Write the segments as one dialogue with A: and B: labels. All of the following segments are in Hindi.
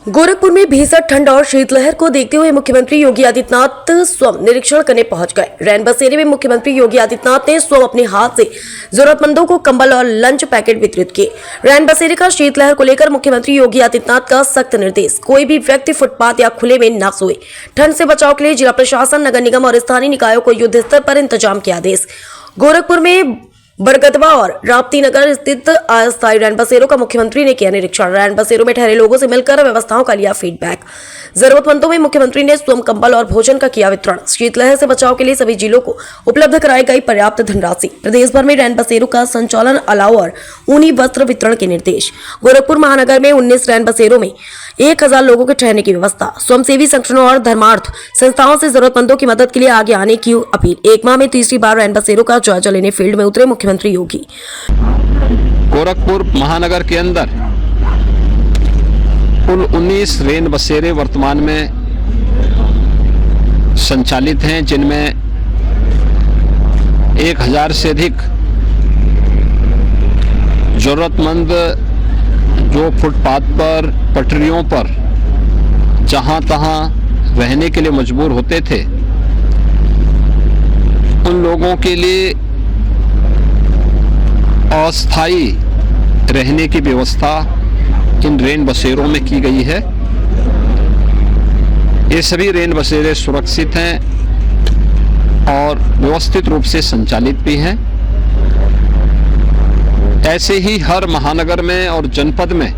A: गोरखपुर में भीषण ठंड और शीतलहर को देखते हुए मुख्यमंत्री योगी आदित्यनाथ स्वयं निरीक्षण करने पहुंच गए। रैन बसेरे में मुख्यमंत्री योगी आदित्यनाथ ने स्वयं अपने हाथ से जरूरतमंदों को कंबल और लंच पैकेट वितरित किए। रैन बसेरे का शीतलहर को लेकर मुख्यमंत्री योगी आदित्यनाथ का सख्त निर्देश, कोई भी व्यक्ति फुटपाथ या खुले में न सोए। ठंड से बचाव के लिए जिला प्रशासन, नगर निगम और स्थानीय निकायों को युद्ध स्तर पर इंतजाम के आदेश। गोरखपुर में बरगदवा और राप्ती नगर स्थित अस्थायी रैन बसेरों का मुख्यमंत्री ने किया निरीक्षण। रैन बसेरों में ठहरे लोगों से मिलकर व्यवस्थाओं का लिया फीडबैक। जरूरतमंदों में मुख्यमंत्री ने स्वयं कंबल और भोजन का किया वितरण। शीतलहर से बचाव के लिए सभी जिलों को उपलब्ध कराई गई पर्याप्त धनराशि। प्रदेश भर में रैन बसेरों का संचालन अलाव और ऊनी वस्त्र वितरण के निर्देश। गोरखपुर महानगर में 19 रैन बसेरों में 1000 लोगों के ठहरने की व्यवस्था। स्वयंसेवी संगठनों और धर्मार्थ संस्थाओं से जरूरतमंदों की मदद के लिए आगे आने की अपील। एक माह में तीसरी बार रैन बसेरों का जायजा लेने फील्ड में उतरे मुख्यमंत्री योगी।
B: गोरखपुर महानगर के अंदर कुल 19 रैन बसेरे वर्तमान में संचालित हैं, जिनमें 1000 से अधिक जरूरतमंद जो फुटपाथ पर, पटरियों पर जहां तहां रहने के लिए मजबूर होते थे, उन लोगों के लिए अस्थायी रहने की व्यवस्था इन रैन बसेरों में की गई है। ये सभी रैन बसेरे सुरक्षित हैं और व्यवस्थित रूप से संचालित भी हैं। ऐसे ही हर महानगर में और जनपद में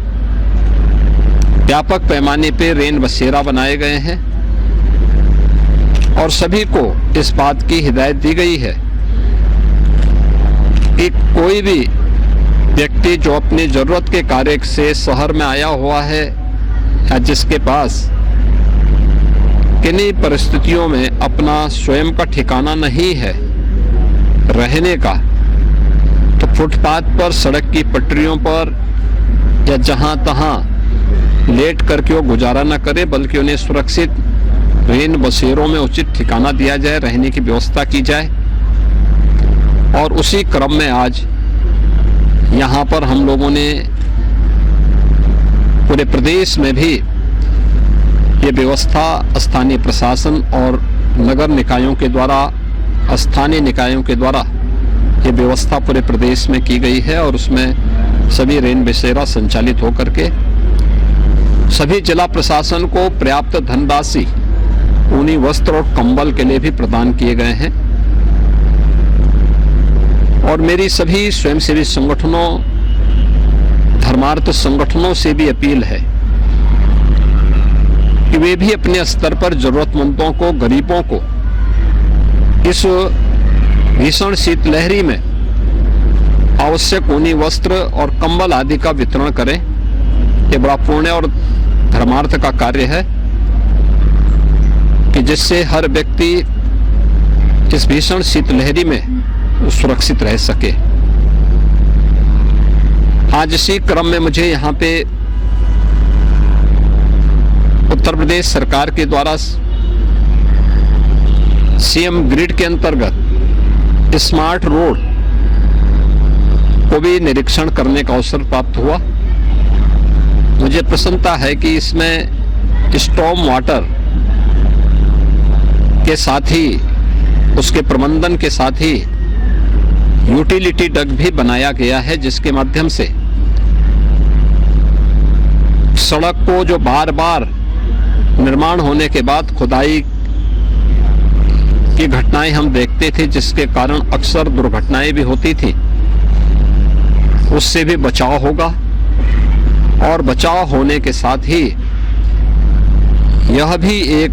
B: व्यापक पैमाने पर रैन बसेरा बनाए गए हैं और सभी को इस बात की हिदायत दी गई है कि कोई भी व्यक्ति जो अपनी जरूरत के कार्य से शहर में आया हुआ है या जिसके पास किन्हीं परिस्थितियों में अपना स्वयं का ठिकाना नहीं है रहने का, तो फुटपाथ पर, सड़क की पटरियों पर या जहां तहां लेट करके वो गुजारा न करे, बल्कि उन्हें सुरक्षित रैन बसेरों में उचित ठिकाना दिया जाए, रहने की व्यवस्था की जाए। और उसी क्रम में आज यहाँ पर हम लोगों ने पूरे प्रदेश में भी ये व्यवस्था स्थानीय प्रशासन और नगर निकायों के द्वारा, स्थानीय निकायों के द्वारा ये व्यवस्था पूरे प्रदेश में की गई है और उसमें सभी रैन बसेरा संचालित होकर के सभी जिला प्रशासन को पर्याप्त धनराशि ऊनी वस्त्र और कंबल के लिए भी प्रदान किए गए हैं। और मेरी सभी स्वयंसेवी संगठनों, धर्मार्थ संगठनों से भी अपील है कि वे भी अपने स्तर पर जरूरतमंदों को, गरीबों को इस भीषण शीतलहरी में आवश्यक ऊनी वस्त्र और कंबल आदि का वितरण करें। ये बड़ा पुण्य और धर्मार्थ का कार्य है कि जिससे हर व्यक्ति इस भीषण शीतलहरी में सुरक्षित रह सके। आज इसी क्रम में मुझे यहाँ पे उत्तर प्रदेश सरकार के द्वारा सीएम ग्रिड के अंतर्गत स्मार्ट रोड को भी निरीक्षण करने का अवसर प्राप्त हुआ। मुझे प्रसन्नता है कि इसमें स्टॉर्म वाटर के साथ ही, उसके प्रबंधन के साथ ही यूटिलिटी डक भी बनाया गया है, जिसके माध्यम से सड़क को जो बार बार निर्माण होने के बाद खुदाई की घटनाएं हम देखते थे, जिसके कारण अक्सर दुर्घटनाएं भी होती थी, उससे भी बचाव होगा। और बचाव होने के साथ ही यह भी एक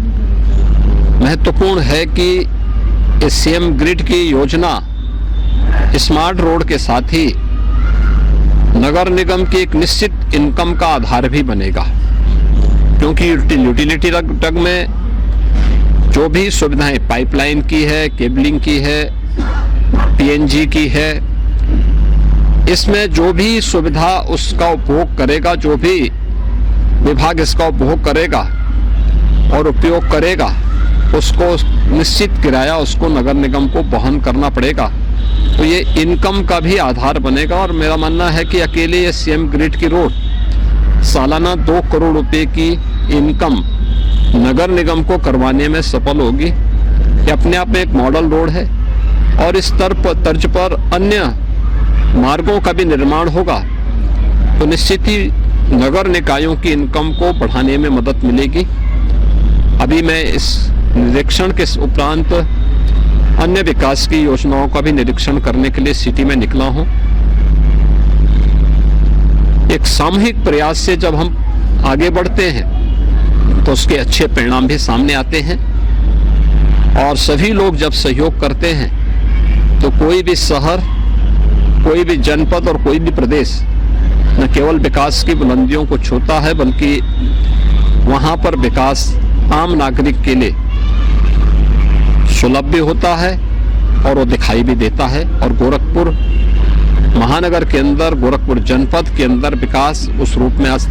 B: महत्वपूर्ण है कि सीएम ग्रिड की योजना स्मार्ट रोड के साथ ही नगर निगम की एक निश्चित इनकम का आधार भी बनेगा, क्योंकि यूटिलिटी डग में जो भी सुविधाएं पाइपलाइन की है, केबलिंग की है, पीएनजी की है, इसमें जो भी सुविधा उसका उपभोग करेगा, जो भी विभाग इसका उपभोग करेगा और उपयोग करेगा, उसको निश्चित किराया उसको नगर निगम को वहन करना पड़ेगा। तो ये इनकम का भी आधार बनेगा। और मेरा मानना है कि अकेले ये सीएम ग्रिड की रोड सालाना 2 करोड़ रुपए की इनकम नगर निगम को करवाने में सफल होगी। ये अपने आप में एक मॉडल रोड है और इस तर्ज पर अन्य मार्गों का भी निर्माण होगा तो निश्चित ही नगर निकायों की इनकम को बढ़ाने में मदद मिलेगी। अभी मैं इस निरीक्षण के उपरांत अन्य विकास की योजनाओं का भी निरीक्षण करने के लिए सिटी में निकला हूं। एक सामूहिक प्रयास से जब हम आगे बढ़ते हैं तो उसके अच्छे परिणाम भी सामने आते हैं और सभी लोग जब सहयोग करते हैं तो कोई भी शहर, कोई भी जनपद और कोई भी प्रदेश न केवल विकास की बुलंदियों को छूता है बल्कि वहां पर विकास आम नागरिक के लिए सुलभ भी होता है और वो दिखाई भी देता है। और गोरखपुर महानगर के अंदर, गोरखपुर जनपद के अंदर विकास उस रूप में आज